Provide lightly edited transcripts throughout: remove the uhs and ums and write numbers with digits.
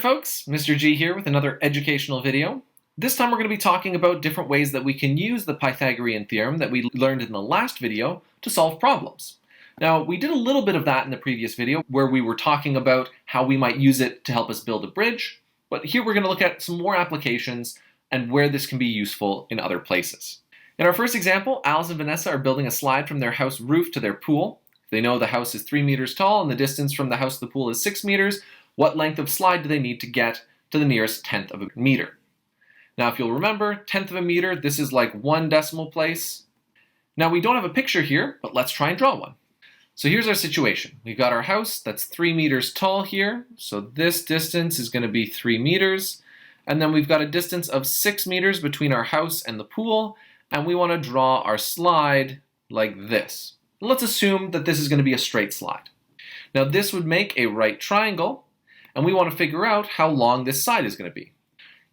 folks, Mr. G here with another educational video. This time we're going to be talking about different ways that we can use the Pythagorean theorem that we learned in the last video to solve problems. Now, we did a little bit of that in the previous video where we were talking about how we might use it to help us build a bridge, but here we're going to look at some more applications and where this can be useful in other places. In our first example, Alice and Vanessa are building a slide from their house roof to their pool. They know the house is 3 meters tall and the distance from the house to the pool is 6 meters. What length of slide do they need to get to the nearest tenth of a meter? Now, if you'll remember, tenth of a meter, this is like 1 decimal place. Now, we don't have a picture here, but let's try and draw one. So here's our situation. We've got our house that's 3 meters tall here. So this distance is going to be 3 meters. And then we've got a distance of 6 meters between our house and the pool. And we want to draw our slide like this. Let's assume that this is going to be a straight slide. Now, this would make a right triangle. And we want to figure out how long this side is going to be.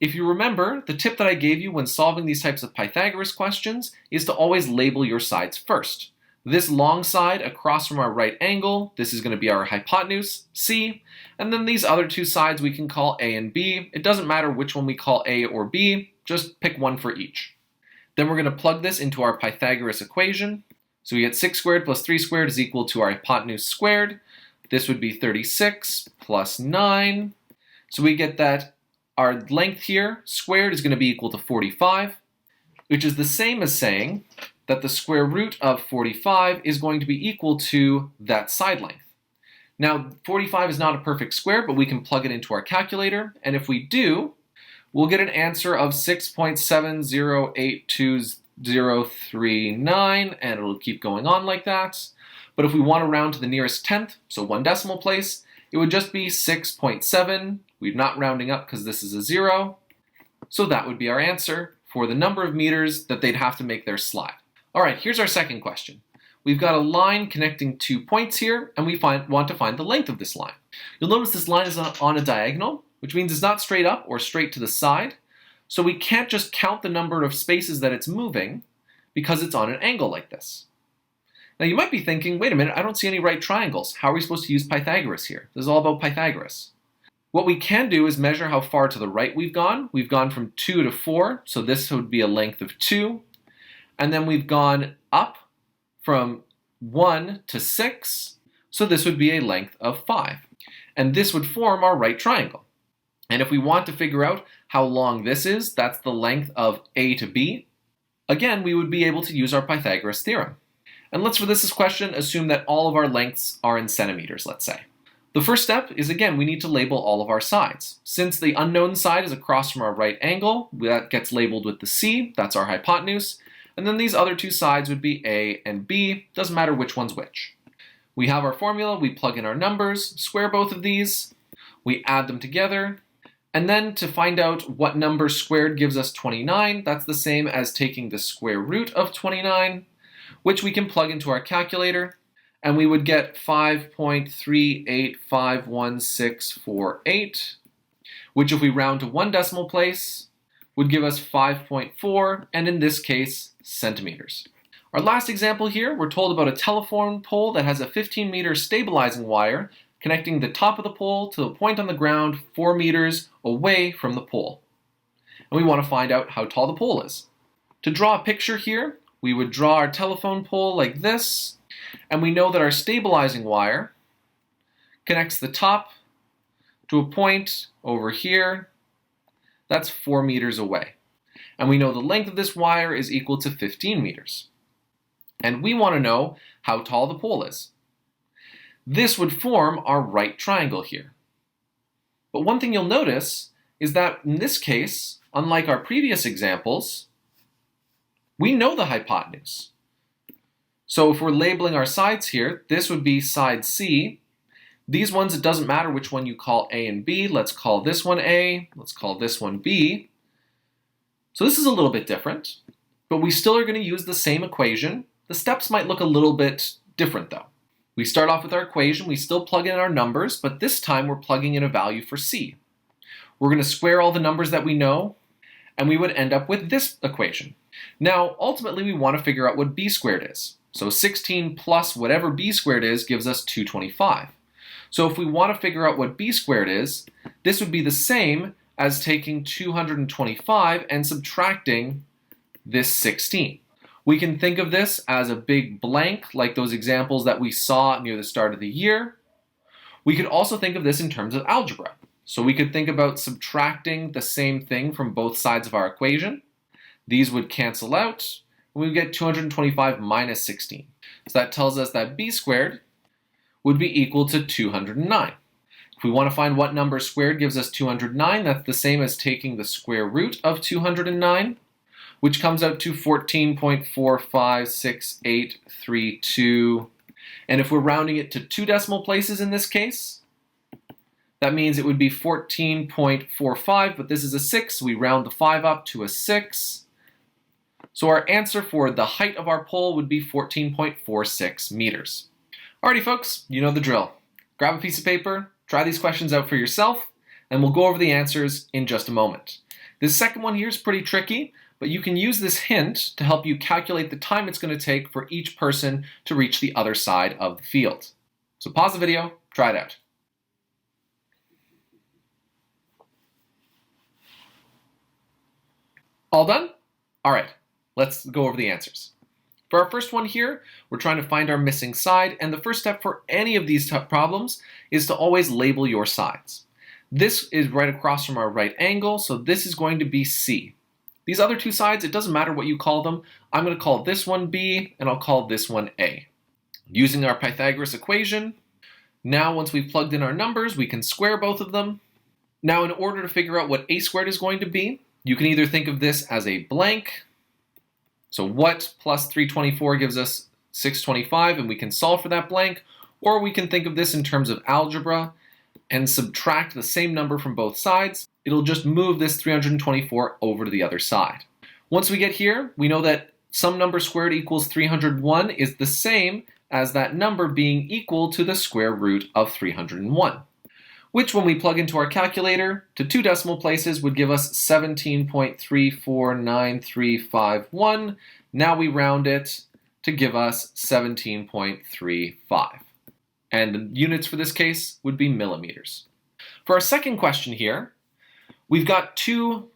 If you remember, the tip that I gave you when solving these types of Pythagoras questions is to always label your sides first. This long side across from our right angle, this is going to be our hypotenuse, C, and then these other two sides we can call A and B. It doesn't matter which one we call A or B, just pick one for each. Then we're going to plug this into our Pythagoras equation. So we get 6 squared plus 3 squared is equal to our hypotenuse squared. This would be 36 plus 9. So we get that our length here, squared, is going to be equal to 45, which is the same as saying that the square root of 45 is going to be equal to that side length. Now, 45 is not a perfect square, but we can plug it into our calculator, and if we do, we'll get an answer of 6.70820039, and it'll keep going on like that. But if we want to round to the nearest tenth, so 1 decimal place, it would just be 6.7. We're not rounding up because this is a 0. So that would be our answer for the number of meters that they'd have to make their slide. All right, here's our second question. We've got a line connecting 2 points here, and we want to find the length of this line. You'll notice this line is on a diagonal, which means it's not straight up or straight to the side. So we can't just count the number of spaces that it's moving because it's on an angle like this. Now you might be thinking, wait a minute, I don't see any right triangles. How are we supposed to use Pythagoras here? This is all about Pythagoras. What we can do is measure how far to the right we've gone. We've gone from 2 to 4, so this would be a length of 2. And then we've gone up from 1 to 6, so this would be a length of 5. And this would form our right triangle. And if we want to figure out how long this is, that's the length of A to B. Again, we would be able to use our Pythagoras theorem. And let's, for this question, assume that all of our lengths are in centimeters, let's say. The first step is, again, we need to label all of our sides. Since the unknown side is across from our right angle, that gets labeled with the C, that's our hypotenuse. And then these other two sides would be A and B, doesn't matter which one's which. We have our formula, we plug in our numbers, square both of these, we add them together, and then to find out what number squared gives us 29, that's the same as taking the square root of 29, which we can plug into our calculator, and we would get 5.385168, which if we round to 1 decimal place, would give us 5.4, and in this case, centimeters. Our last example here, we're told about a telephone pole that has a 15-meter stabilizing wire connecting the top of the pole to a point on the ground 4 meters away from the pole. And we want to find out how tall the pole is. To draw a picture here, we would draw our telephone pole like this, and we know that our stabilizing wire connects the top to a point over here that's 4 meters away. And we know the length of this wire is equal to 15 meters. And we want to know how tall the pole is. This would form our right triangle here. But one thing you'll notice is that in this case, unlike our previous examples, we know the hypotenuse. So if we're labeling our sides here, this would be side C. These ones, it doesn't matter which one you call A and B. Let's call this one A. Let's call this one B. So this is a little bit different, but we still are going to use the same equation. The steps might look a little bit different though. We start off with our equation. We still plug in our numbers, but this time we're plugging in a value for C. We're going to square all the numbers that we know, and we would end up with this equation. Now, ultimately, we want to figure out what B squared is. So 16 plus whatever B squared is gives us 225. So if we want to figure out what b squared is, this would be the same as taking 225 and subtracting this 16. We can think of this as a big blank, like those examples that we saw near the start of the year. We could also think of this in terms of algebra. So we could think about subtracting the same thing from both sides of our equation. These would cancel out, and we would get 225 minus 16. So that tells us that b squared would be equal to 209. If we want to find what number squared gives us 209, that's the same as taking the square root of 209, which comes out to 14.456832. And if we're rounding it to 2 decimal places in this case, that means it would be 14.45, but this is a 6, so we round the 5 up to a 6. So our answer for the height of our pole would be 14.46 meters. Alrighty folks, you know the drill. Grab a piece of paper, try these questions out for yourself, and we'll go over the answers in just a moment. This second one here is pretty tricky, but you can use this hint to help you calculate the time it's going to take for each person to reach the other side of the field. So pause the video, try it out. All done? All right, let's go over the answers. For our first one here, we're trying to find our missing side, and the first step for any of these problems is to always label your sides. This is right across from our right angle, so this is going to be C. These other two sides, it doesn't matter what you call them. I'm going to call this one B, and I'll call this one A. Using our Pythagoras equation, now once we've plugged in our numbers, we can square both of them. Now in order to figure out what A squared is going to be, you can either think of this as a blank. So what plus 324 gives us 625, and we can solve for that blank, or we can think of this in terms of algebra and subtract the same number from both sides. It'll just move this 324 over to the other side. Once we get here, we know that some number squared equals 301 is the same as that number being equal to the square root of 301, which when we plug into our calculator to 2 decimal places would give us 17.349351. Now we round it to give us 17.35. And the units for this case would be millimeters. For our second question here, we've got 2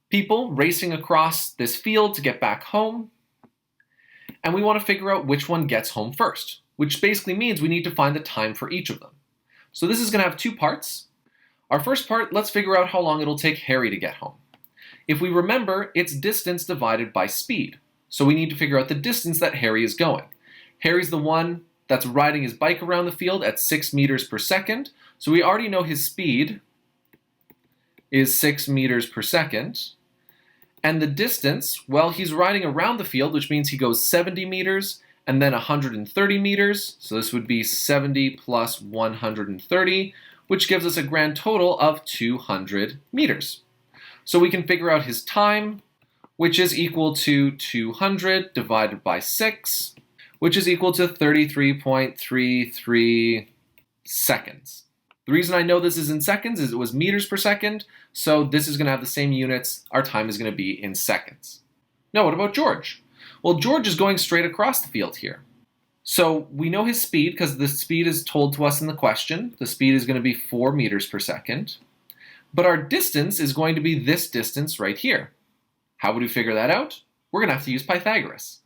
people racing across this field to get back home, and we want to figure out which one gets home first, which basically means we need to find the time for each of them. So this is going to have 2 parts. Our first part, let's figure out how long it'll take Harry to get home. If we remember, it's distance divided by speed. So we need to figure out the distance that Harry is going. Harry's the one that's riding his bike around the field at 6 meters per second. So we already know his speed is 6 meters per second. And the distance, well, he's riding around the field, which means he goes 70 meters and then 130 meters. So this would be 70 plus 130, which gives us a grand total of 200 meters. So we can figure out his time, which is equal to 200 divided by 6, which is equal to 33.33 seconds. The reason I know this is in seconds is it was meters per second, so this is going to have the same units. Our time is going to be in seconds. Now, what about George? Well, George is going straight across the field here. So we know his speed because the speed is told to us in the question. The speed is going to be 4 meters per second. But our distance is going to be this distance right here. How would we figure that out? We're going to have to use Pythagoras.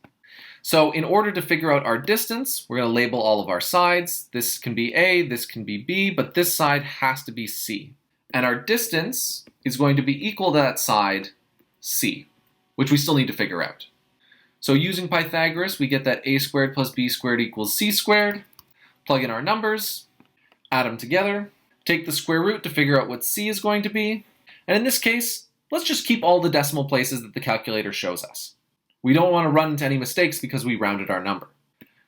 So in order to figure out our distance, we're going to label all of our sides. This can be A, this can be B, but this side has to be C. And our distance is going to be equal to that side, C, which we still need to figure out. So using Pythagoras, we get that A squared plus B squared equals C squared. Plug in our numbers, add them together, take the square root to figure out what C is going to be. And in this case, let's just keep all the decimal places that the calculator shows us. We don't want to run into any mistakes because we rounded our number.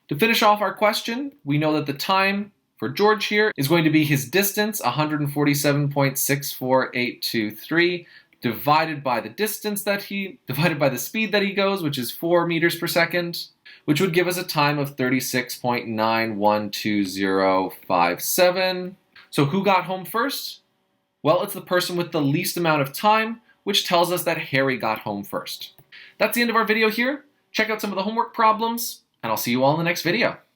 To finish off our question, we know that the time for George here is going to be his distance, 147.64823, divided by the speed that he goes, which is 4 meters per second, which would give us a time of 36.912057. So who got home first? Well, it's the person with the least amount of time, which tells us that Harry got home first. That's the end of our video here. Check out some of the homework problems, and I'll see you all in the next video.